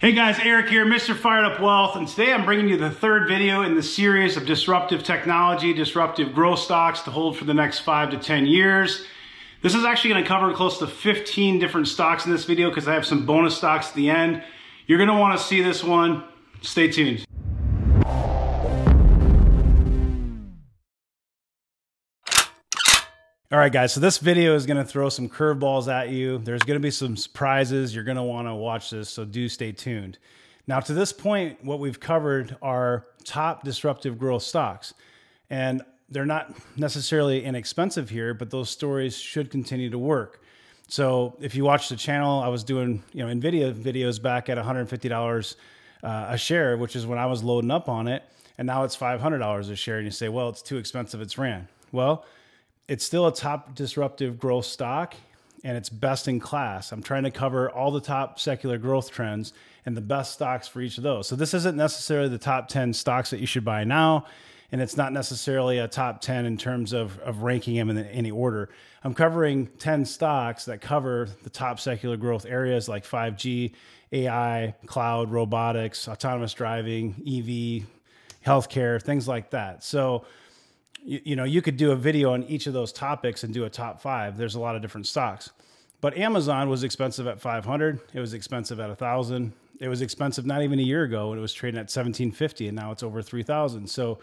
Hey guys, Eric here, Mr. Fired Up Wealth, and today I'm bringing you the third video in the series of disruptive technology, disruptive growth stocks to hold for the next 5 to 10 years. This is actually going to cover close to 15 different stocks in this video because I have some bonus stocks at the end. You're going to want to see this one. Stay tuned. All right, guys, so this video is going to throw some curveballs at you. There's going to be some surprises. You're going to want to watch this, so do stay tuned. Now, to this point, what we've covered are top disruptive growth stocks. And they're not necessarily inexpensive here, but those stories should continue to work. So if you watch the channel, I was doing NVIDIA videos back at $150 a share, which is when I was loading up on it. And now it's $500 a share. And you say, well, it's too expensive, it's ran. Well, it's still a top disruptive growth stock and it's best in class. I'm trying to cover all the top secular growth trends and the best stocks for each of those. So this isn't necessarily the top 10 stocks that you should buy now. And it's not necessarily a top 10 in terms of ranking them in any order. I'm covering 10 stocks that cover the top secular growth areas like 5G, AI, cloud, robotics, autonomous driving, EV, healthcare, things like that. So you could do a video on each of those topics and do a top 5. There's a lot of different stocks. But Amazon was expensive at 500. It was expensive at 1,000. It was expensive not even a year ago when it was trading at 1,750, and now it's over 3,000. So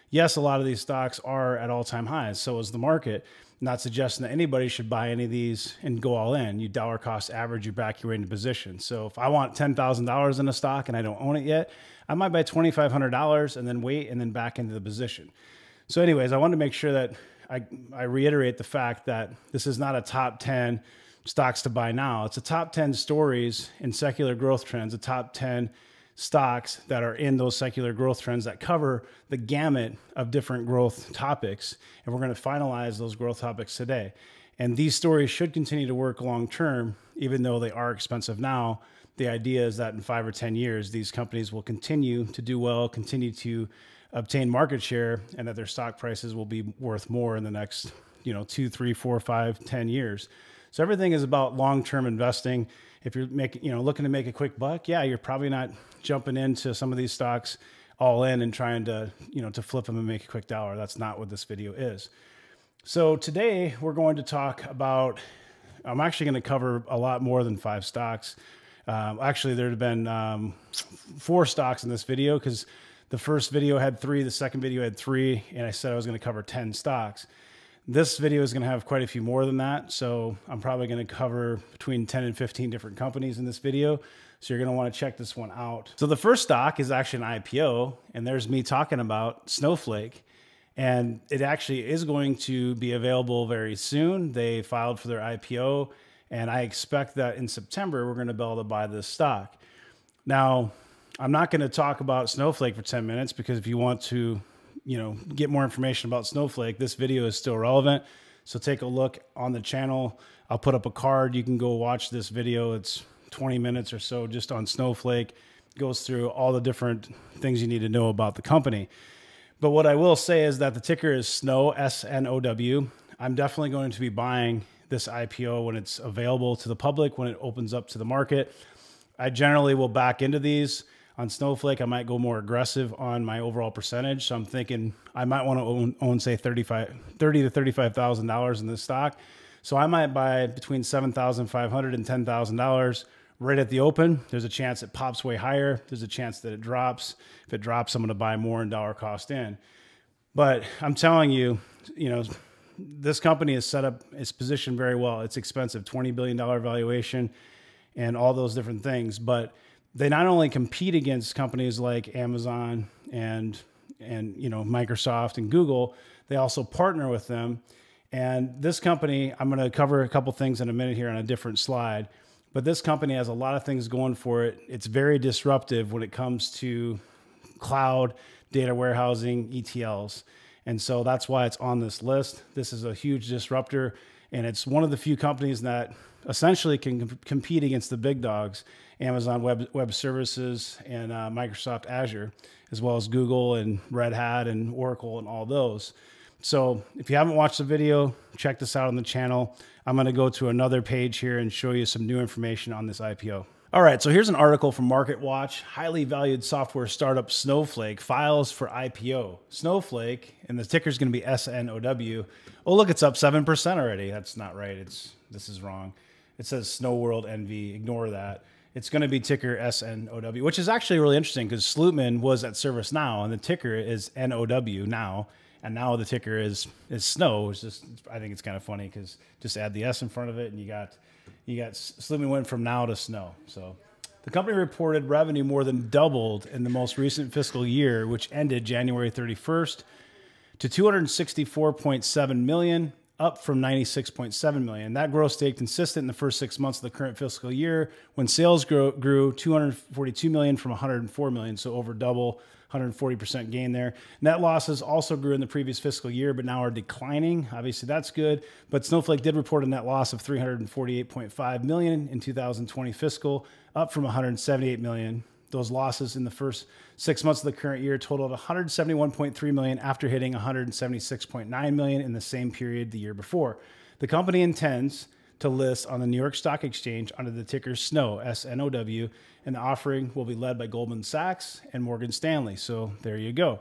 yes, a lot of these stocks are at all-time highs. So is the market. Not suggesting that anybody should buy any of these and go all in. You dollar cost average, you back your way into position. So if I want $10,000 in a stock and I don't own it yet, I might buy $2,500 and then wait and then back into the position. So anyways, I wanted to make sure that I reiterate the fact that this is not a top 10 stocks to buy now. It's a top 10 stories in secular growth trends, a top 10 stocks that are in those secular growth trends that cover the gamut of different growth topics. And we're going to finalize those growth topics today. And these stories should continue to work long term, even though they are expensive now. The idea is that in 5 or 10 years, these companies will continue to do well, continue to obtain market share, and that their stock prices will be worth more in the next 2, 3, 4, 5, 10 years. So everything is about long-term investing. If you're looking to make a quick buck, yeah, you're probably not jumping into some of these stocks all in and trying to to flip them and make a quick dollar. That's not what this video is. So today we're going to talk about, I'm actually going to cover a lot more than 5 stocks. Actually, there have been 4 stocks in this video because the first video had 3, the second video had 3, and I said I was going to cover 10 stocks. This video is going to have quite a few more than that, so I'm probably going to cover between 10 and 15 different companies in this video, so you're going to want to check this one out. So the first stock is actually an IPO, and there's me talking about Snowflake, and it actually is going to be available very soon. They filed for their IPO, and I expect that in September we're going to be able to buy this stock. Now, I'm not going to talk about Snowflake for 10 minutes because if you want to, get more information about Snowflake, this video is still relevant. So take a look on the channel. I'll put up a card. You can go watch this video. It's 20 minutes or so just on Snowflake. It goes through all the different things you need to know about the company. But what I will say is that the ticker is SNOW, S-N-O-W. I'm definitely going to be buying this IPO when it's available to the public, when it opens up to the market. I generally will back into these. On Snowflake, I might go more aggressive on my overall percentage. So I'm thinking I might want to own say $30,000 to $35,000 in this stock. So I might buy between $7,500 and $10,000 right at the open. There's a chance it pops way higher. There's a chance that it drops. If it drops, I'm going to buy more in dollar cost in. But I'm telling you, this company is set up, it's positioned very well. It's expensive, $20 billion valuation and all those different things. But they not only compete against companies like Amazon and Microsoft and Google, they also partner with them. And this company, I'm going to cover a couple things in a minute here on a different slide, but this company has a lot of things going for it. It's very disruptive when it comes to cloud, data warehousing, ETLs. And so that's why it's on this list. This is a huge disruptor, and it's one of the few companies that essentially can compete against the big dogs, Amazon Web Services and Microsoft Azure, as well as Google and Red Hat and Oracle and all those. So if you haven't watched the video, check this out on the channel. I'm going to go to another page here and show you some new information on this IPO. All right, so here's an article from MarketWatch. Highly valued software startup Snowflake files for IPO. Snowflake, and the ticker is going to be SNOW. Oh, look, it's up 7% already. That's not right. This is wrong. It says Snow World NV. Ignore that. It's going to be ticker SNOW, which is actually really interesting because Slootman was at ServiceNow, and the ticker is NOW now, and now the ticker is Snow. It's just, I think it's kind of funny because just add the S in front of it, and you got Slootman went from now to Snow. So the company reported revenue more than doubled in the most recent fiscal year, which ended January 31st, to $264.7 million, up from $96.7 million. That growth stayed consistent in the first 6 months of the current fiscal year, when sales grew $242 million from $104 million, so over double, 140% gain there. Net losses also grew in the previous fiscal year, but now are declining. Obviously, that's good. But Snowflake did report a net loss of $348.5 million in 2020 fiscal, up from $178 million. Those losses in the first 6 months of the current year totaled $171.3 million after hitting $176.9 million in the same period the year before. The company intends to list on the New York Stock Exchange under the ticker SNOW, S-N-O-W, and the offering will be led by Goldman Sachs and Morgan Stanley. So there you go.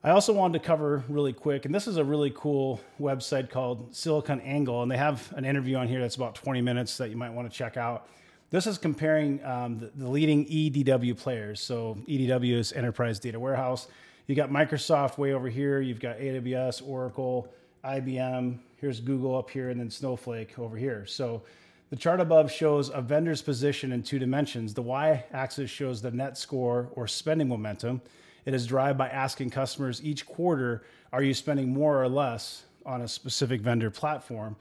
I also wanted to cover really quick, and this is a really cool website called SiliconANGLE, and they have an interview on here that's about 20 minutes that you might want to check out. This is comparing the leading EDW players. So EDW is Enterprise Data Warehouse. You got Microsoft way over here. You've got AWS, Oracle, IBM. Here's Google up here, and then Snowflake over here. So the chart above shows a vendor's position in 2 dimensions. The y-axis shows the net score or spending momentum. It is derived by asking customers each quarter, are you spending more or less on a specific vendor platform?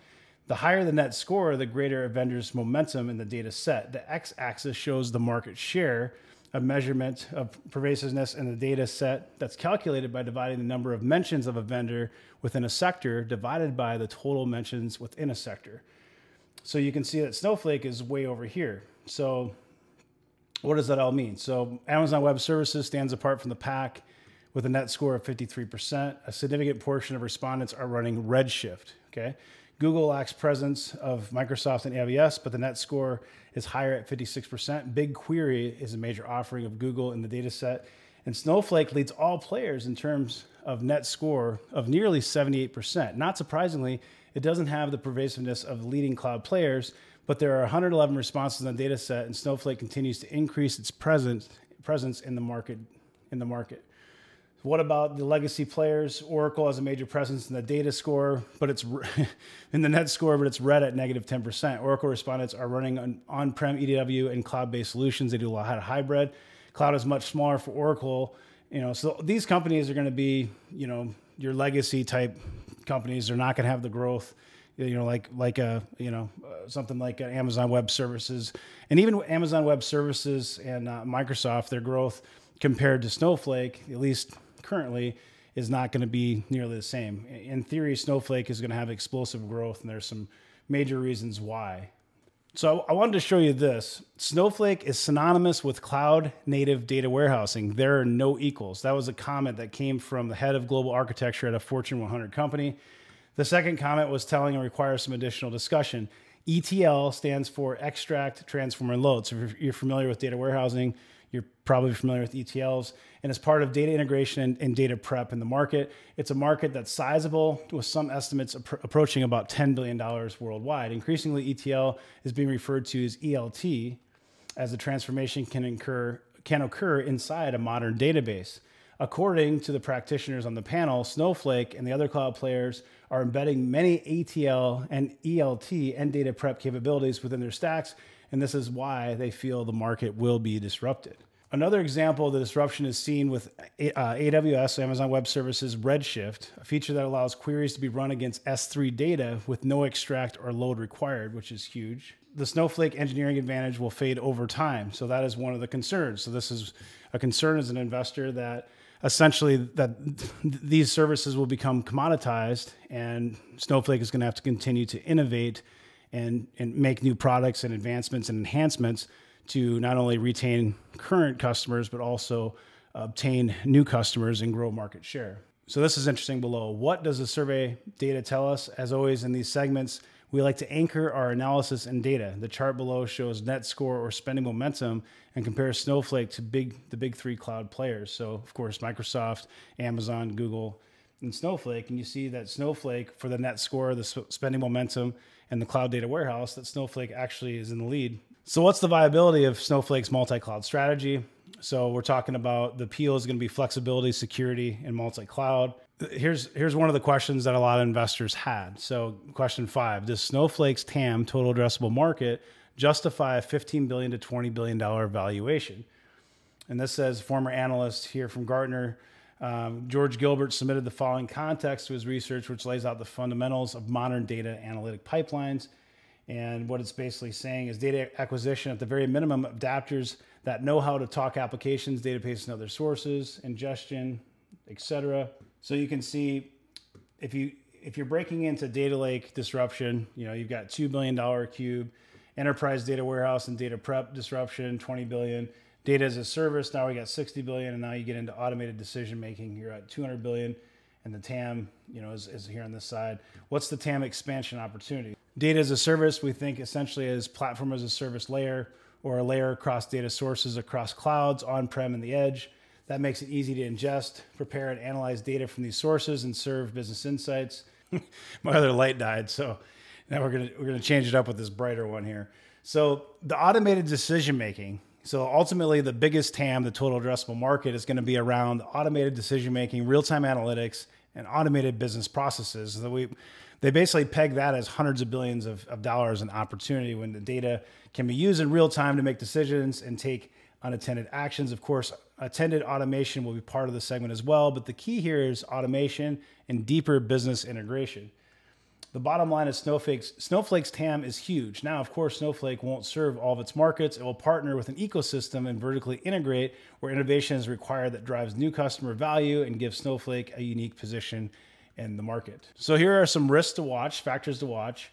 The higher the net score, the greater a vendor's momentum in the data set. The x-axis shows the market share, a measurement of pervasiveness in the data set that's calculated by dividing the number of mentions of a vendor within a sector divided by the total mentions within a sector. So you can see that Snowflake is way over here. So what does that all mean? So Amazon Web Services stands apart from the pack with a net score of 53%. A significant portion of respondents are running Redshift, okay? Google lacks presence of Microsoft and AWS, but the net score is higher at 56%. BigQuery is a major offering of Google in the data set. And Snowflake leads all players in terms of net score of nearly 78%. Not surprisingly, it doesn't have the pervasiveness of leading cloud players, but there are 111 responses in the data set, and Snowflake continues to increase its presence in the market. What about the legacy players? Oracle has a major presence in the data score, but it's in the net score, but it's red at negative 10%. Oracle respondents are running on-prem EDW and cloud-based solutions. They do a lot of hybrid. Cloud is much smaller for Oracle. So these companies are going to be, your legacy type companies. They're not going to have the growth, something like Amazon Web Services, and even Amazon Web Services and Microsoft. Their growth compared to Snowflake, at least currently, is not going to be nearly the same. In theory, Snowflake is going to have explosive growth, and there's some major reasons why. So I wanted to show you this. Snowflake is synonymous with cloud native data warehousing. There are no equals. That was a comment that came from the head of global architecture at a Fortune 100 company. The second comment was telling and requires some additional discussion. ETL stands for extract, transform, and load. So if you're familiar with data warehousing, you're probably familiar with ETLs, and it's part of data integration and data prep in the market. It's a market that's sizable, with some estimates approaching about $10 billion worldwide. Increasingly, ETL is being referred to as ELT, as the transformation can occur inside a modern database. According to the practitioners on the panel, Snowflake and the other cloud players are embedding many ETL and ELT and data prep capabilities within their stacks, and this is why they feel the market will be disrupted. Another example of the disruption is seen with AWS, Amazon Web Services Redshift, a feature that allows queries to be run against S3 data with no extract or load required, which is huge. The Snowflake engineering advantage will fade over time, so that is one of the concerns. So this is a concern as an investor that essentially that these services will become commoditized, and Snowflake is going to have to continue to innovate and make new products and advancements and enhancements to not only retain current customers, but also obtain new customers and grow market share. So this is interesting below. What does the survey data tell us? As always in these segments, we like to anchor our analysis in data. The chart below shows net score or spending momentum and compares Snowflake to the big three cloud players. So of course, Microsoft, Amazon, Google, and Snowflake. And you see that Snowflake, for the net score, the spending momentum, and the cloud data warehouse, that Snowflake actually is in the lead. So what's the viability of Snowflake's multi-cloud strategy? So we're talking about the appeal is going to be flexibility, security, and multi-cloud. Here's one of the questions that a lot of investors had. So question 5, does Snowflake's TAM, total addressable market, justify a $15 billion to $20 billion valuation? And this says former analyst here from Gartner, George Gilbert, submitted the following context to his research, which lays out the fundamentals of modern data analytic pipelines. And what it's basically saying is data acquisition, at the very minimum, adapters that know how to talk applications, databases, and other sources, ingestion, etc. So you can see if you're breaking into data lake disruption, you've got $2 billion cube, enterprise data warehouse and data prep disruption, 20 billion, data as a service. Now we got 60 billion. And now you get into automated decision making. You're at 200 billion. And the TAM, is here on this side. What's the TAM expansion opportunity? Data as a service, we think essentially as platform as a service layer, or a layer across data sources across clouds, on-prem and the edge. That makes it easy to ingest, prepare, and analyze data from these sources and serve business insights. My other light died, so now we're gonna change it up with this brighter one here. So the automated decision making. So ultimately, the biggest TAM, the total addressable market, is going to be around automated decision making, real-time analytics, and automated business processes. So they basically peg that as hundreds of billions of dollars in opportunity when the data can be used in real time to make decisions and take unattended actions. Of course, attended automation will be part of the segment as well, but the key here is automation and deeper business integration. The bottom line is Snowflake's TAM is huge. Now, of course, Snowflake won't serve all of its markets. It will partner with an ecosystem and vertically integrate where innovation is required that drives new customer value and gives Snowflake a unique position in the market. So here are some risks to watch, factors to watch.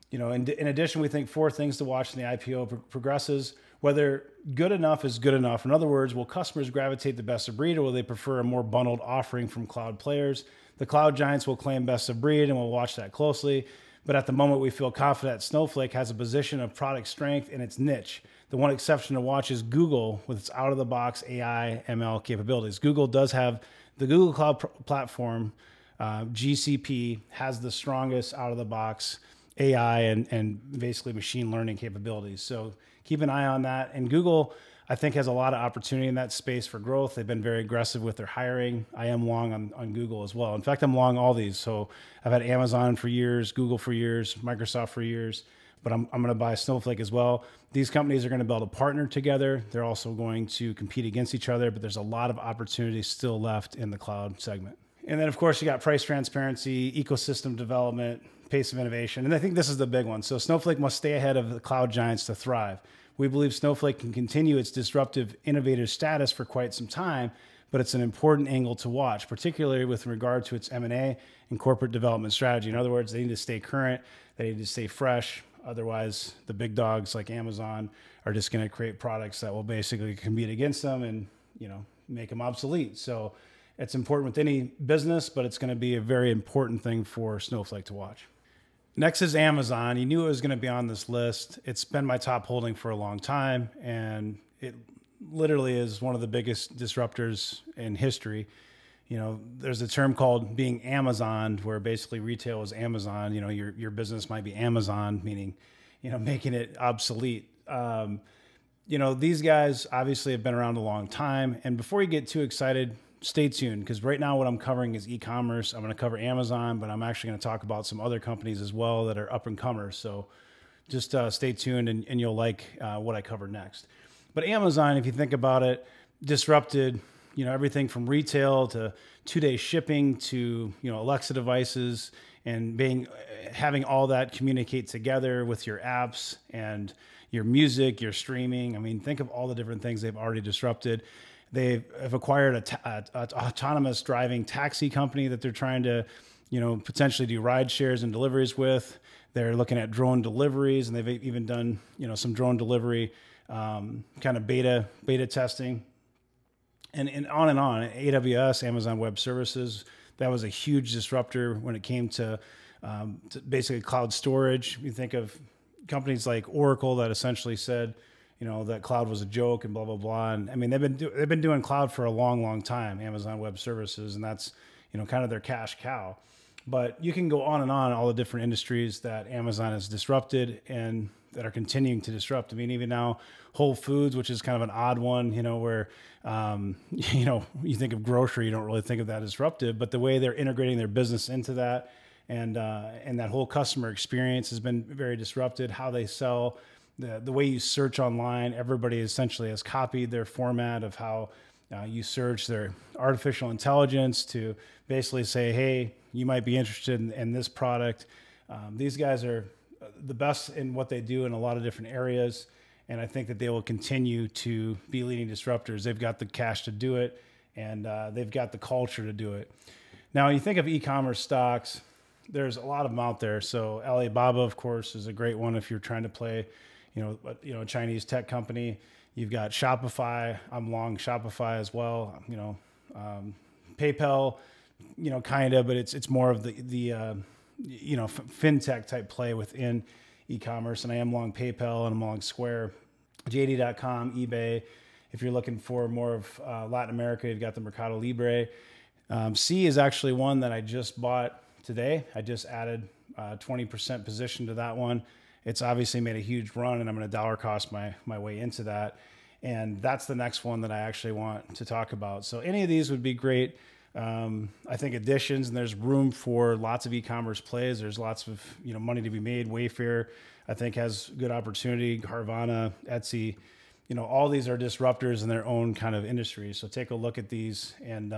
In addition, we think 4 things to watch in the IPO progresses. Whether good enough is good enough. In other words, will customers gravitate the best of breed, or will they prefer a more bundled offering from cloud players? The cloud giants will claim best of breed, and we'll watch that closely. But at the moment, we feel confident Snowflake has a position of product strength in its niche. The one exception to watch is Google with its out-of-the-box AI ML capabilities. Google does have the Google Cloud Platform, GCP, has the strongest out-of-the-box AI and basically machine learning capabilities. So keep an eye on that. And Google, I think, has a lot of opportunity in that space for growth. They've been very aggressive with their hiring. I am long on Google as well. In fact, I'm long all these. So I've had Amazon for years, Google for years, Microsoft for years, but I'm going to buy Snowflake as well. These companies are going to be able to partner together. They're also going to compete against each other, but there's a lot of opportunities still left in the cloud segment. And then, of course, you got price transparency, ecosystem development, pace of innovation. And I think this is the big one. So Snowflake must stay ahead of the cloud giants to thrive. We believe Snowflake can continue its disruptive innovative status for quite some time, but it's an important angle to watch, particularly with regard to its M&A and corporate development strategy. In other words, they need to stay current, they need to stay fresh. Otherwise, the big dogs like Amazon are just going to create products that will basically compete against them and, make them obsolete. So it's important with any business, but it's going to be a very important thing for Snowflake to watch. Next is Amazon. You knew it was going to be on this list. It's been my top holding for a long time, and it literally is one of the biggest disruptors in history. There's a term called being Amazoned, where basically retail is Amazon. Your business might be Amazon, meaning, making it obsolete. These guys obviously have been around a long time. And before you get too excited, stay tuned, because right now what I'm covering is e-commerce. I'm going to cover Amazon, but I'm actually going to talk about some other companies as well that are up and comers. So just stay tuned and you'll like what I cover next. But Amazon, if you think about it, disrupted, everything from retail to 2-day shipping to, Alexa devices and having all that communicate together with your apps and your music, your streaming. I mean, think of all the different things they've already disrupted. They have acquired a autonomous driving taxi company that they're trying to, potentially do ride shares and deliveries with. They're looking at drone deliveries, and they've even done, some drone delivery kind of beta testing, and on and on. AWS, Amazon Web Services, that was a huge disruptor when it came to basically cloud storage. You think of companies like Oracle that essentially said, that cloud was a joke and blah, blah, blah. And I mean, they've been doing cloud for a long, long time, Amazon Web Services, and that's, kind of their cash cow. But you can go on and on, all the different industries that Amazon has disrupted and that are continuing to disrupt. I mean, even now, Whole Foods, which is kind of an odd one, where, you think of grocery, you don't really think of that as disruptive, but the way they're integrating their business into that and that whole customer experience has been very disrupted. How they sell, the way you search online, everybody essentially has copied their format of how you search, their artificial intelligence to basically say, hey, you might be interested in this product. These guys are the best in what they do in a lot of different areas. And I think that they will continue to be leading disruptors. They've got the cash to do it, and they've got the culture to do it. Now, you think of e-commerce stocks, there's a lot of them out there. So Alibaba, of course, is a great one if you're trying to play, a Chinese tech company. You've got Shopify. I'm long Shopify as well. PayPal, kind of, but it's more of the fintech type play within e-commerce. And I am long PayPal and I'm long Square, JD.com, eBay. If you're looking for more of Latin America, you've got the Mercado Libre. C is actually one that I just bought today. I just added 20% position to that one. It's obviously made a huge run, and I'm going to dollar cost my way into that. And that's the next one that I actually want to talk about. So any of these would be great. I think additions, and there's room for lots of e-commerce plays. There's lots of money to be made. Wayfair, I think, has good opportunity. Carvana, Etsy, all these are disruptors in their own kind of industries. So take a look at these, and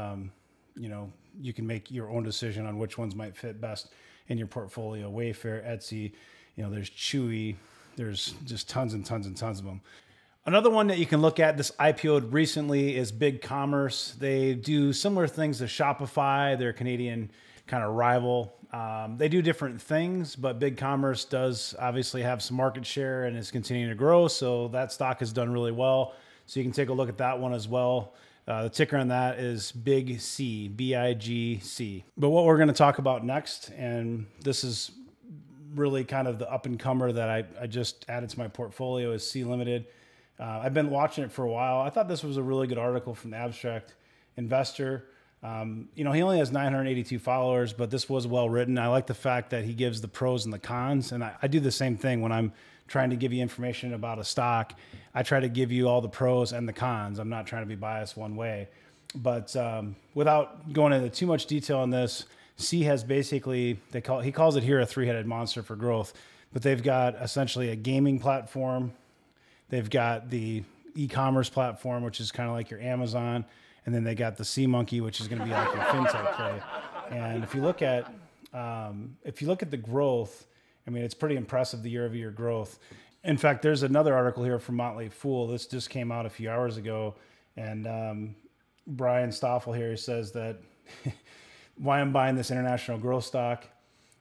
you can make your own decision on which ones might fit best in your portfolio. Wayfair, Etsy, there's Chewy, there's just tons and tons and tons of them. Another one that you can look at, this IPO'd recently, is BigCommerce. They do similar things to Shopify, their Canadian kind of rival. They do different things, but BigCommerce does obviously have some market share and is continuing to grow. So that stock has done really well. So you can take a look at that one as well. The ticker on that is Big C, BIGC. But what we're going to talk about next, and this is really kind of the up-and-comer that I just added to my portfolio, is Sea Limited. I've been watching it for a while. I thought this was a really good article from the Abstract Investor. He only has 982 followers, but this was well written. I like the fact that he gives the pros and the cons, and I do the same thing when I'm trying to give you information about a stock. I try to give you all the pros and the cons. I'm not trying to be biased one way. But without going into too much detail on this, C has basically, he calls it here a three-headed monster for growth, but they've got essentially a gaming platform. They've got the e-commerce platform, which is kind of like your Amazon. And then they got the SeaMonkey, which is going to be like your fintech play. And if you look at the growth, I mean, it's pretty impressive, the year-over-year growth. In fact, there's another article here from Motley Fool. This just came out a few hours ago. And Brian Stoffel here says that why I'm buying this international growth stock.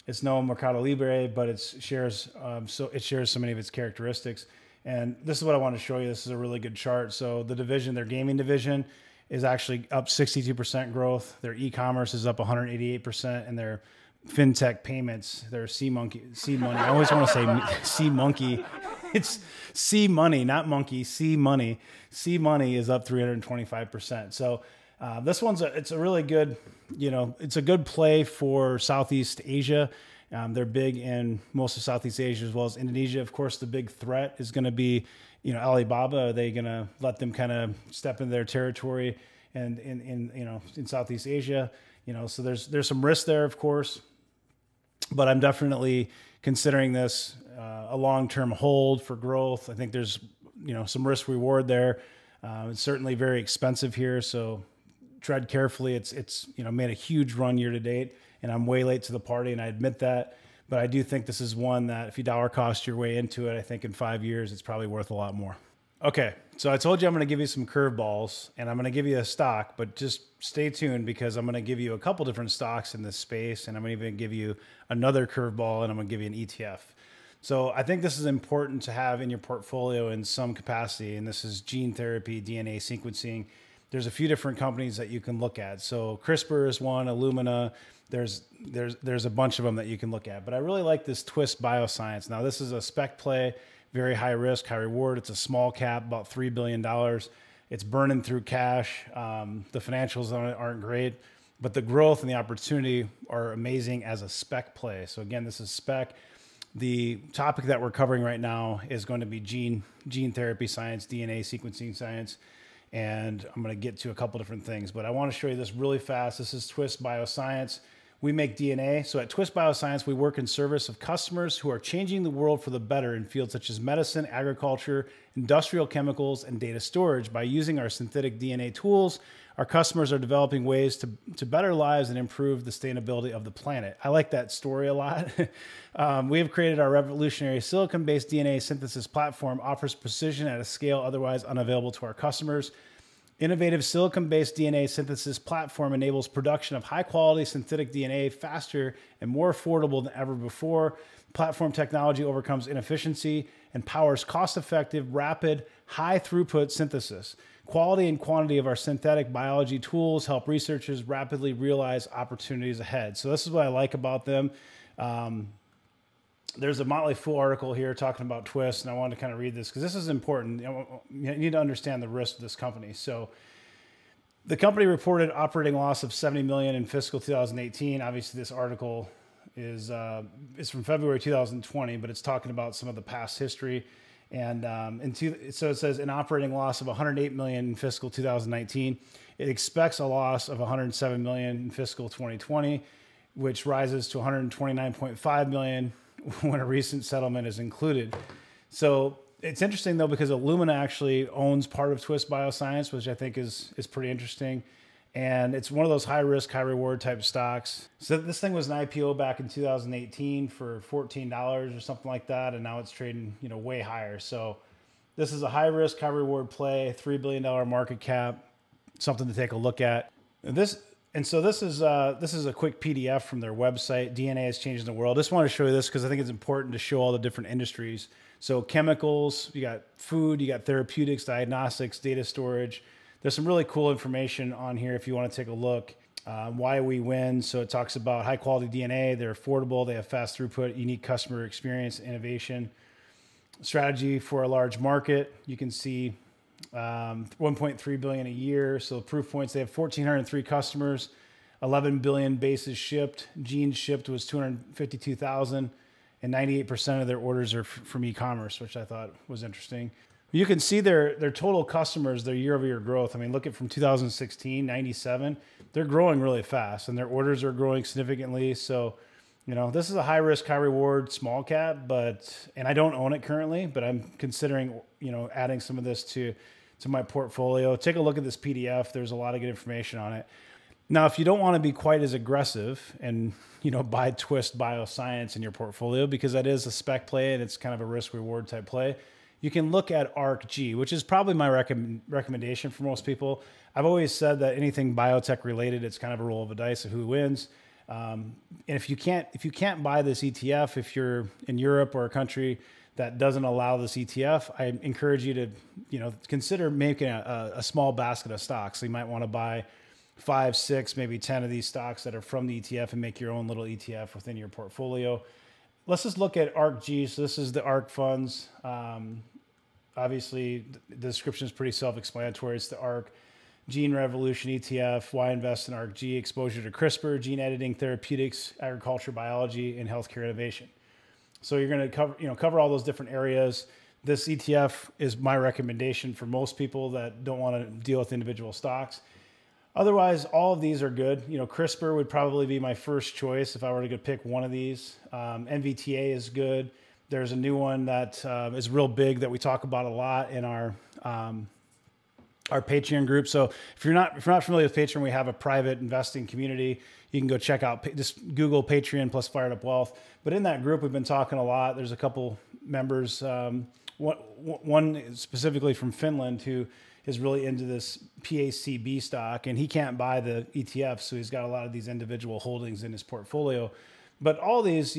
It's no Mercado Libre, but it shares so many of its characteristics. And this is what I want to show you. This is a really good chart. So the division, their gaming division, is actually up 62% growth. Their e-commerce is up 188%, and their fintech payments, their SeaMoney. I always want to say SeaMonkey. It's SeaMoney, not monkey. SeaMoney. SeaMoney is up 325%. So this one's it's a really good, it's a good play for Southeast Asia. They're big in most of Southeast Asia as well as Indonesia. Of course, the big threat is going to be, Alibaba. Are they going to let them kind of step into their territory and in Southeast Asia? So there's some risk there, of course, but I'm definitely considering this a long-term hold for growth. I think there's, some risk reward there. It's certainly very expensive here, so tread carefully. It's made a huge run year to date, and I'm way late to the party, and I admit that. But I do think this is one that if you dollar cost your way into it, I think in 5 years, it's probably worth a lot more. Okay, so I told you I'm going to give you some curveballs, and I'm going to give you a stock, but just stay tuned because I'm going to give you a couple different stocks in this space, and I'm going to even give you another curveball, and I'm going to give you an ETF. So I think this is important to have in your portfolio in some capacity, and this is gene therapy, DNA sequencing. there's a few different companies that you can look at. So CRISPR is one, Illumina. There's a bunch of them that you can look at. But I really like this Twist Bioscience. Now, this is a spec play, very high risk, high reward. It's a small cap, about $3 billion. It's burning through cash. The financials on it aren't great, but the growth and the opportunity are amazing as a spec play. So again, this is spec. The topic that we're covering right now is going to be gene therapy science, DNA sequencing science. And I'm going to get to a couple different things, but I want to show you this really fast. This is Twist Bioscience. We make DNA. So at Twist Bioscience, we work in service of customers who are changing the world for the better in fields such as medicine, agriculture, industrial chemicals, and data storage. By using our synthetic DNA tools, our customers are developing ways to better lives and improve the sustainability of the planet. I like that story a lot. We have created our revolutionary silicon-based DNA synthesis platform, offers precision at a scale otherwise unavailable to our customers. Innovative silicon-based DNA synthesis platform enables production of high-quality synthetic DNA faster and more affordable than ever before. Platform technology overcomes inefficiency and powers cost-effective, rapid, high-throughput synthesis. Quality and quantity of our synthetic biology tools help researchers rapidly realize opportunities ahead. So this is what I like about them. There's a Motley Fool article here talking about Twist, and I wanted to kind of read this because this is important. You need to understand the risk of this company. So the company reported operating loss of $70 million in fiscal 2018. Obviously, this article is from February 2020, but it's talking about some of the past history. And so it says an operating loss of $108 million in fiscal 2019. It expects a loss of $107 million in fiscal 2020, which rises to $129.5 million when a recent settlement is included. So it's interesting though, because Illumina actually owns part of Twist Bioscience, which I think is pretty interesting. And it's one of those high risk, high reward type stocks. So this thing was an IPO back in 2018 for $14 or something like that. And now it's trading, way higher. So this is a high risk, high reward play, $3 billion market cap, something to take a look at. This is a quick PDF from their website. DNA is changing the world. I just want to show you this because I think it's important to show all the different industries. So chemicals, you got food, you got therapeutics, diagnostics, data storage. There's some really cool information on here if you want to take a look. Why we win. So it talks about high quality DNA. They're affordable. They have fast throughput, unique customer experience, innovation, strategy for a large market. You can see 1.3 billion a year. So proof points, they have 1,403 customers, 11 billion bases shipped. Genes shipped was 252,000, and 98% of their orders are from e-commerce, which I thought was interesting. You can see their total customers, their year-over-year growth. I mean, look at from 2016, 97. They're growing really fast, and their orders are growing significantly. So, this is a high risk, high reward, small cap, and I don't own it currently, but I'm considering, adding some of this to my portfolio. Take a look at this PDF. There's a lot of good information on it. Now, if you don't want to be quite as aggressive and, buy Twist Bioscience in your portfolio, because that is a spec play and it's kind of a risk reward type play, you can look at ARCG, which is probably my recommendation for most people. I've always said that anything biotech related, it's kind of a roll of the dice of who wins. And if you can't buy this ETF, if you're in Europe or a country that doesn't allow this ETF, I encourage you to, consider making a small basket of stocks. So you might want to buy 5, 6, maybe 10 of these stocks that are from the ETF and make your own little ETF within your portfolio. Let's just look at ARCG. So this is the ARC funds. Obviously, the description is pretty self-explanatory. It's the ARC Gene Revolution ETF. Why invest in ARCG? Exposure to CRISPR, gene editing, therapeutics, agriculture, biology, and healthcare innovation. So you're going to cover all those different areas. This ETF is my recommendation for most people that don't want to deal with individual stocks. Otherwise, all of these are good. CRISPR would probably be my first choice if I were to go pick one of these. NVTA is good. There's a new one that is real big that we talk about a lot in our Patreon group. So if you're not familiar with Patreon, we have a private investing community. You can go check out, just Google Patreon plus Fired Up Wealth. But in that group, we've been talking a lot. There's a couple members, one specifically from Finland who is really into this PACB stock, and he can't buy the ETF, so he's got a lot of these individual holdings in his portfolio. But all these,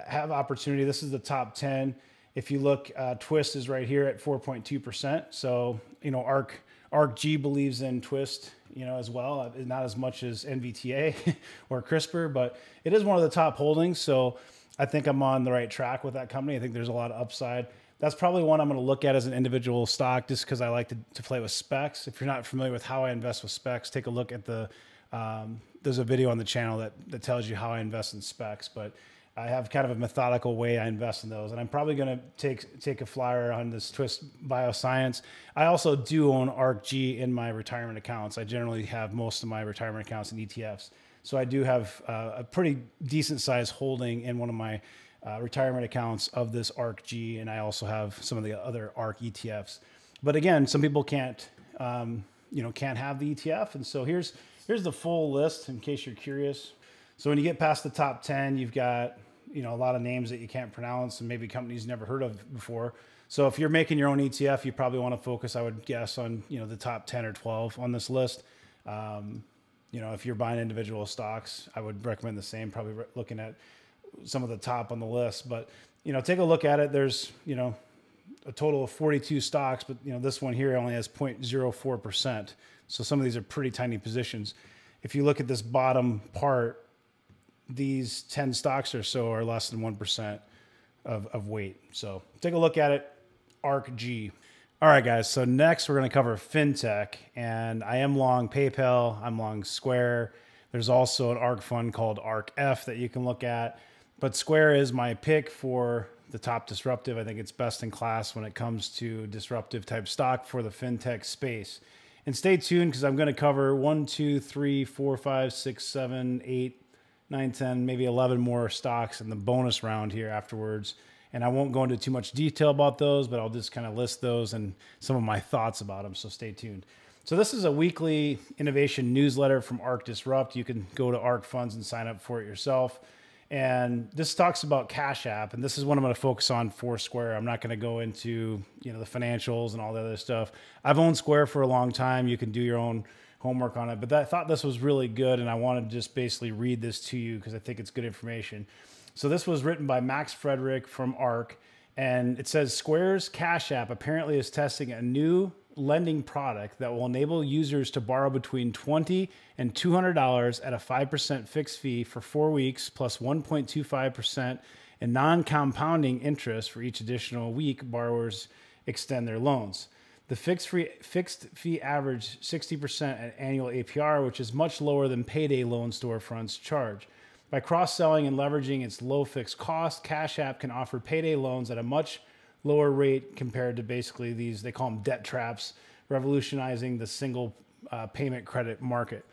have opportunity. This is the top 10. If you look, Twist is right here at 4.2%. So, ARKG believes in Twist, as well, not as much as NVTA or CRISPR, but it is one of the top holdings. So I think I'm on the right track with that company. I think there's a lot of upside. That's probably one I'm going to look at as an individual stock, just because I like to play with specs. If you're not familiar with how I invest with specs, take a look at there's a video on the channel that tells you how I invest in specs, but I have kind of a methodical way I invest in those. And I'm probably going to take a flyer on this Twist Bioscience. I also do own ARKG in my retirement accounts. I generally have most of my retirement accounts in ETFs. So I do have a pretty decent sized holding in one of my retirement accounts of this ARKG. And I also have some of the other ARK ETFs. But again, some people can't have the ETF. And so here's the full list in case you're curious. So when you get past the top 10, you've got a lot of names that you can't pronounce and maybe companies you never heard of before. So if you're making your own ETF, you probably want to focus, I would guess, on the top 10 or 12 on this list. If you're buying individual stocks, I would recommend the same, probably looking at some of the top on the list. But take a look at it. There's a total of 42 stocks, but this one here only has 0.04%. So some of these are pretty tiny positions. If you look at this bottom part, these 10 stocks or so are less than 1% of weight. So take a look at it, ARKG. All right, guys. So next we're going to cover FinTech, and I am long PayPal. I'm long Square. There's also an ARK fund called ARKF that you can look at, but Square is my pick for the top disruptive. I think it's best in class when it comes to disruptive type stock for the FinTech space. And stay tuned because I'm going to cover 1, 2, 3, 4, 5, 6, 7, 8, 9, 10, maybe 11 more stocks in the bonus round here afterwards. And I won't go into too much detail about those, but I'll just kind of list those and some of my thoughts about them. So stay tuned. So this is a weekly innovation newsletter from ARK Disrupt. You can go to ARK Funds and sign up for it yourself. And this talks about Cash App, and this is what I'm going to focus on for Square. I'm not going to go into the financials and all the other stuff. I've owned Square for a long time. You can do your own homework on it, but I thought this was really good, and I wanted to just basically read this to you because I think it's good information. So this was written by Max Frederick from ARK, and it says Square's Cash App apparently is testing a new lending product that will enable users to borrow between $20 and $200 at a 5% fixed fee for 4 weeks plus 1.25% in non-compounding interest for each additional week borrowers extend their loans. The fixed fee average 60% at annual APR, which is much lower than payday loan storefronts charge. By cross-selling and leveraging its low fixed cost, Cash App can offer payday loans at a much lower rate compared to basically these, they call them debt traps, revolutionizing the single payment credit market.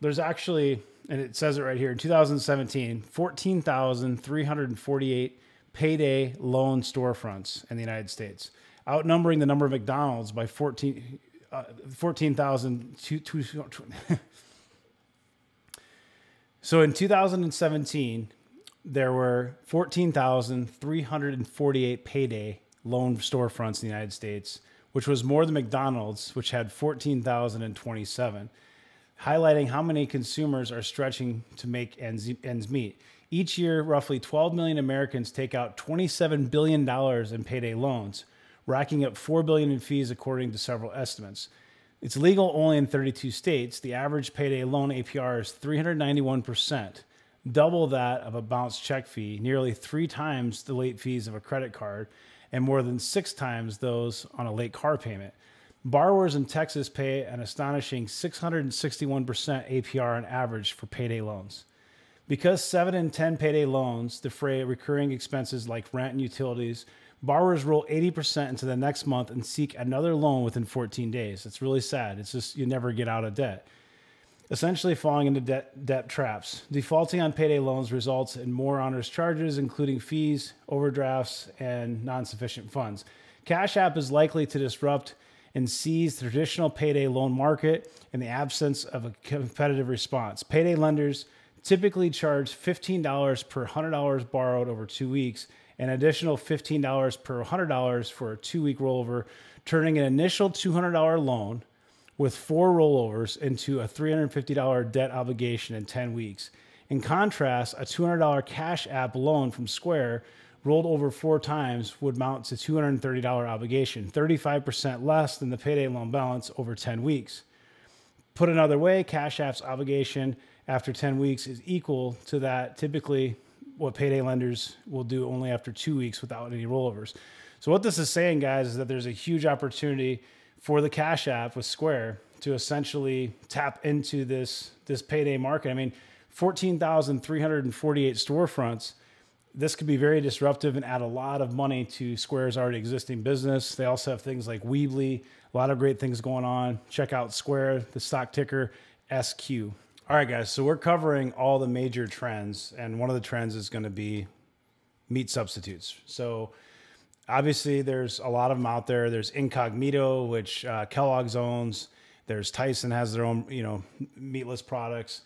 There's actually, and it says it right here, in 2017, 14,348 payday loan storefronts in the United States, outnumbering the number of McDonald's by 14,000. So in 2017, there were 14,348 payday loan storefronts in the United States, which was more than McDonald's, which had 14,027, highlighting how many consumers are stretching to make ends meet. Each year, roughly 12 million Americans take out $27 billion in payday loans, racking up $4 billion in fees according to several estimates. It's legal only in 32 states. The average payday loan APR is 391%, double that of a bounce check fee, nearly 3 times the late fees of a credit card, and more than 6 times those on a late car payment. Borrowers in Texas pay an astonishing 661% APR on average for payday loans. Because 7 in 10 payday loans defray recurring expenses like rent and utilities, borrowers roll 80% into the next month and seek another loan within 14 days. It's really sad. It's just you never get out of debt. Essentially falling into debt traps. Defaulting on payday loans results in more onerous charges, including fees, overdrafts, and non-sufficient funds. Cash App is likely to disrupt and seize the traditional payday loan market in the absence of a competitive response. Payday lenders typically charge $15 per $100 borrowed over 2 weeks, an additional $15 per $100 for a 2-week rollover, turning an initial $200 loan with 4 rollovers into a $350 debt obligation in 10 weeks. In contrast, a $200 Cash App loan from Square rolled over 4 times would mount to $230 obligation, 35% less than the payday loan balance over 10 weeks. Put another way, Cash App's obligation after 10 weeks is equal to that, typically what payday lenders will do only after 2 weeks without any rollovers. So what this is saying, guys, is that there's a huge opportunity for the Cash App with Square to essentially tap into this payday market. I mean, 14,348 storefronts. This could be very disruptive and add a lot of money to Square's already existing business. They also have things like Weebly, a lot of great things going on. Check out Square, the stock ticker SQ. All right, guys, so we're covering all the major trends, and one of the trends is going to be meat substitutes. So obviously there's a lot of them out there. There's Incognito, which Kellogg's owns. There's Tyson has their own, meatless products.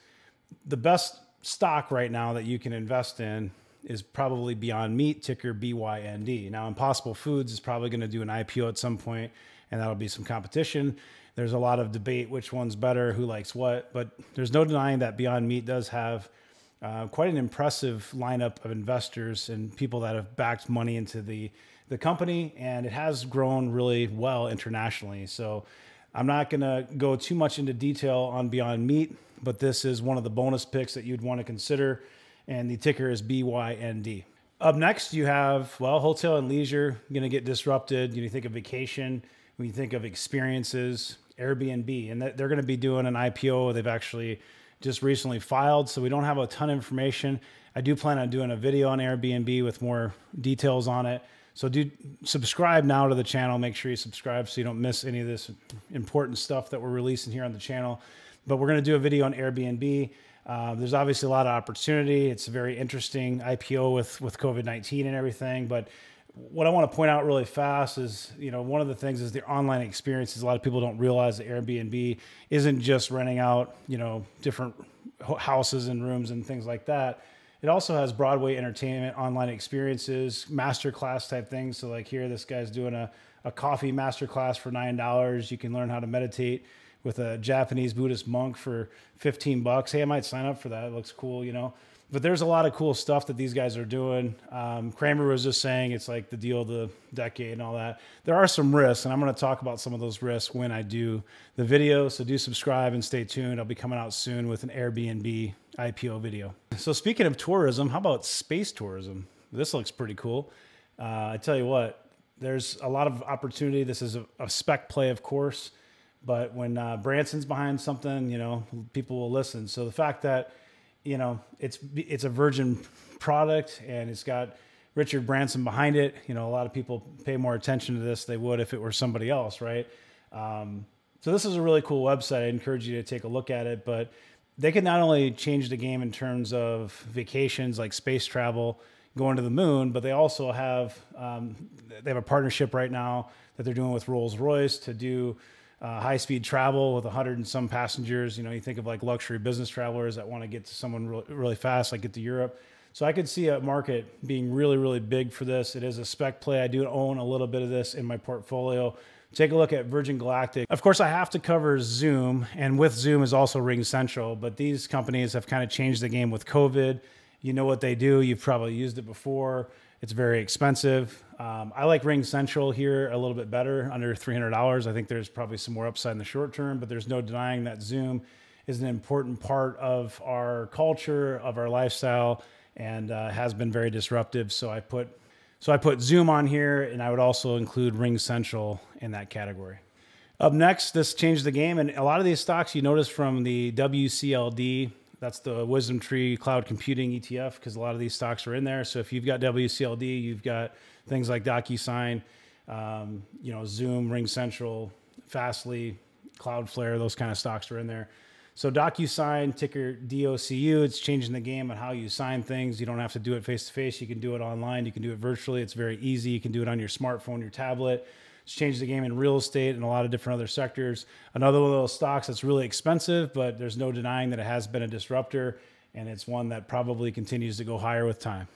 The best stock right now that you can invest in is probably Beyond Meat, ticker BYND. Now, Impossible Foods is probably going to do an IPO at some point, and that'll be some competition. There's a lot of debate which one's better, who likes what, but there's no denying that Beyond Meat does have quite an impressive lineup of investors and people that have backed money into the company, and it has grown really well internationally. So I'm not going to go too much into detail on Beyond Meat, but this is one of the bonus picks that you'd want to consider, and the ticker is BYND. Up next, you have, hotel and leisure going to get disrupted. You think of vacation, when you think of experiences, Airbnb, and they're going to be doing an IPO. They've actually just recently filed, so we don't have a ton of information. I do plan on doing a video on Airbnb with more details on it. So do subscribe now to the channel. Make sure you subscribe so you don't miss any of this important stuff that we're releasing here on the channel. But we're going to do a video on Airbnb. There's obviously a lot of opportunity. It's a very interesting IPO with COVID-19 and everything. But what I want to point out really fast is, one of the things is the online experiences. A lot of people don't realize that Airbnb isn't just renting out, different houses and rooms and things like that. It also has Broadway entertainment, online experiences, masterclass type things. So like here, this guy's doing a coffee masterclass for $9. You can learn how to meditate with a Japanese Buddhist monk for $15. Hey, I might sign up for that. It looks cool, But there's a lot of cool stuff that these guys are doing. Kramer was just saying it's like the deal of the decade and all that. There are some risks, and I'm going to talk about some of those risks when I do the video. So do subscribe and stay tuned. I'll be coming out soon with an Airbnb IPO video. So speaking of tourism, how about space tourism? This looks pretty cool. I tell you what, there's a lot of opportunity. This is a spec play, of course, but when Branson's behind something, people will listen. So the fact that it's a Virgin product and it's got Richard Branson behind it. A lot of people pay more attention to this than they would if it were somebody else, right? So this is a really cool website. I encourage you to take a look at it, but they can not only change the game in terms of vacations like space travel, going to the moon, but they also have, they have a partnership right now that they're doing with Rolls-Royce to do high-speed travel with 100 and some passengers. You think of like luxury business travelers that want to get to someone really fast, like get to Europe. So I could see a market being really, really big for this. It is a spec play. I do own a little bit of this in my portfolio. Take a look at Virgin Galactic. Of course, I have to cover Zoom, and with Zoom is also RingCentral, but these companies have kind of changed the game with COVID. You know what they do. You've probably used it before. It's very expensive. I like RingCentral here a little bit better, under $300. I think there's probably some more upside in the short term, but there's no denying that Zoom is an important part of our culture, of our lifestyle, and has been very disruptive. So I put Zoom on here, and I would also include RingCentral in that category. Up next, this changed the game, and a lot of these stocks you notice from the WCLD. That's the Wisdom Tree Cloud Computing ETF, because a lot of these stocks are in there. So if you've got WCLD, you've got things like DocuSign, Zoom, RingCentral, Fastly, Cloudflare, those kind of stocks are in there. So DocuSign, ticker DOCU, it's changing the game on how you sign things. You don't have to do it face-to-face. You can do it online. You can do it virtually. It's very easy. You can do it on your smartphone, your tablet. It's changed the game in real estate and a lot of different other sectors. Another one of those stocks that's really expensive, but there's no denying that it has been a disruptor, and it's one that probably continues to go higher with time.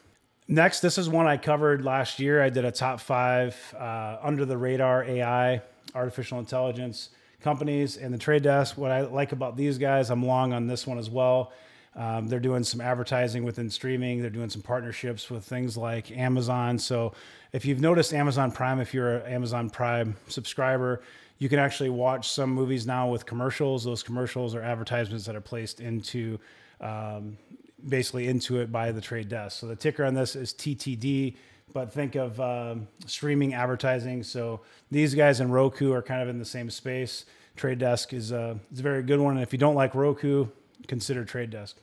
Next, this is one I covered last year. I did a top 5 under the radar AI, artificial intelligence companies, and the trade desk. What I like about these guys, I'm long on this one as well, They're doing some advertising within streaming. They're doing some partnerships with things like Amazon. So if you've noticed Amazon Prime, if you're an Amazon Prime subscriber, you can actually watch some movies now with commercials. Those commercials are advertisements that are placed into basically into it by the Trade Desk. So the ticker on this is TTD, but think of streaming advertising. So these guys and Roku are kind of in the same space. Trade Desk is a very good one. And if you don't like Roku, consider Trade Desk.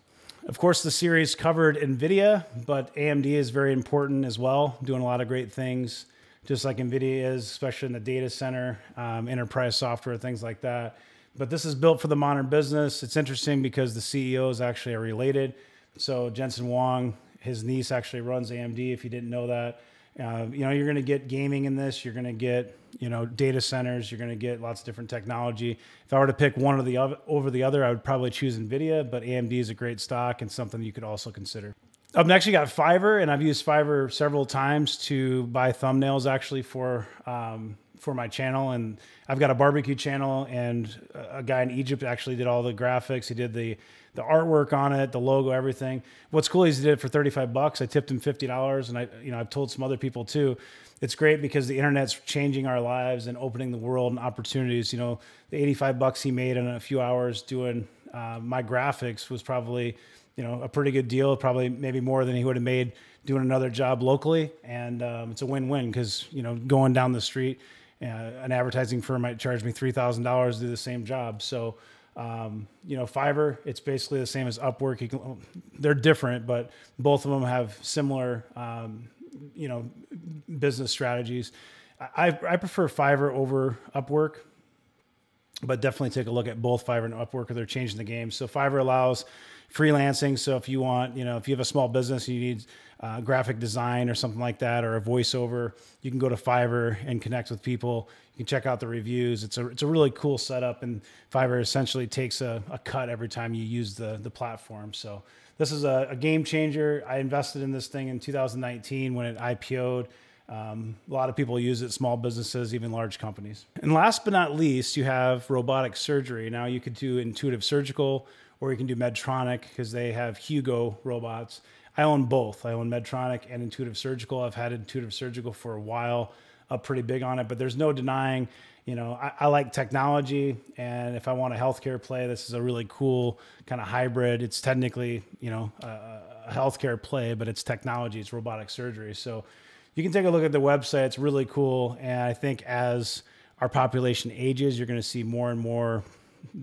Of course, the series covered NVIDIA, but AMD is very important as well, doing a lot of great things, just like NVIDIA is, especially in the data center, enterprise software, things like that. But this is built for the modern business. It's interesting because the CEOs actually are related. So Jensen Huang, his niece actually runs AMD, if you didn't know that. You know, you're going to get gaming in this. You're going to get, you know, data centers. You're going to get lots of different technology. If I were to pick one or the other over the other, I would probably choose NVIDIA, but AMD is a great stock and something you could also consider. Up next, you got Fiverr, and I've used Fiverr several times to buy thumbnails actually for my channel. And I've got a barbecue channel, and a guy in Egypt actually did all the graphics. He did the artwork on it, the logo, everything. What's cool is he did it for 35 bucks. I tipped him $50, and I've told some other people too. It's great because the internet's changing our lives and opening the world and opportunities. You know, the 85 bucks he made in a few hours doing my graphics was probably, you know, a pretty good deal, probably maybe more than he would have made doing another job locally. And it's a win-win because, you know, going down the street, an advertising firm might charge me $3,000 to do the same job. So, you know, Fiverr, it's basically the same as Upwork. They're different, but both of them have similar, you know, business strategies. I prefer Fiverr over Upwork, but definitely take a look at both Fiverr and Upwork, or they're changing the game. So Fiverr allows freelancing. So if you want, you know, if you have a small business, you need graphic design or something like that, or a voiceover, you can go to Fiverr and connect with people. You can check out the reviews. It's a really cool setup, and Fiverr essentially takes a cut every time you use the platform. So this is a game changer. I invested in this thing in 2019 when it IPO'd. A lot of people use it, small businesses, even large companies. And last but not least, you have robotic surgery. Now you could do Intuitive Surgical, or you can do Medtronic because they have Hugo robots. I own both. I own Medtronic and Intuitive Surgical. I've had Intuitive Surgical for a while, up pretty big on it, but there's no denying, you know, I like technology, and if I want a healthcare play, this is a really cool kind of hybrid. It's technically, you know, a healthcare play, but it's technology, it's robotic surgery. So you can take a look at the website. It's really cool. And I think as our population ages, you're going to see more and more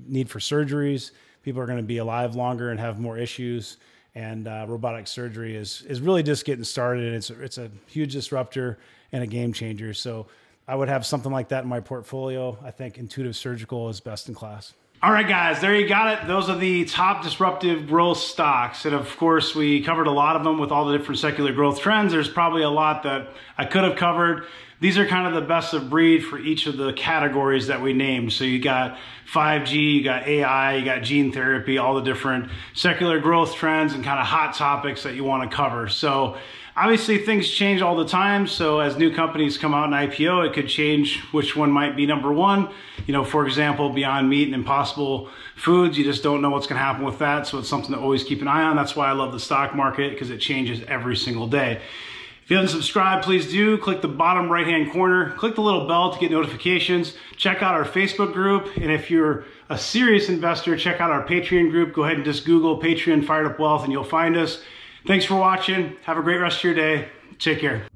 need for surgeries. People are going to be alive longer and have more issues. And robotic surgery is really just getting started. And it's a huge disruptor and a game changer. So I would have something like that in my portfolio. I think Intuitive Surgical is best in class. All right, guys, there you got it. Those are the top disruptive growth stocks. And of course, we covered a lot of them with all the different secular growth trends. There's probably a lot that I could have covered. These are kind of the best of breed for each of the categories that we named. So you got 5G, you got AI, you got gene therapy, all the different secular growth trends and kind of hot topics that you want to cover. So obviously things change all the time. So as new companies come out in IPO, it could change which one might be number one. You know, for example, Beyond Meat and Impossible Foods, you just don't know what's going to happen with that. So it's something to always keep an eye on. That's why I love the stock market, because it changes every single day. If you haven't subscribed, please do. Click the bottom right-hand corner. Click the little bell to get notifications. Check out our Facebook group. And if you're a serious investor, check out our Patreon group. Go ahead and just Google Patreon Fired Up Wealth and you'll find us. Thanks for watching. Have a great rest of your day. Take care.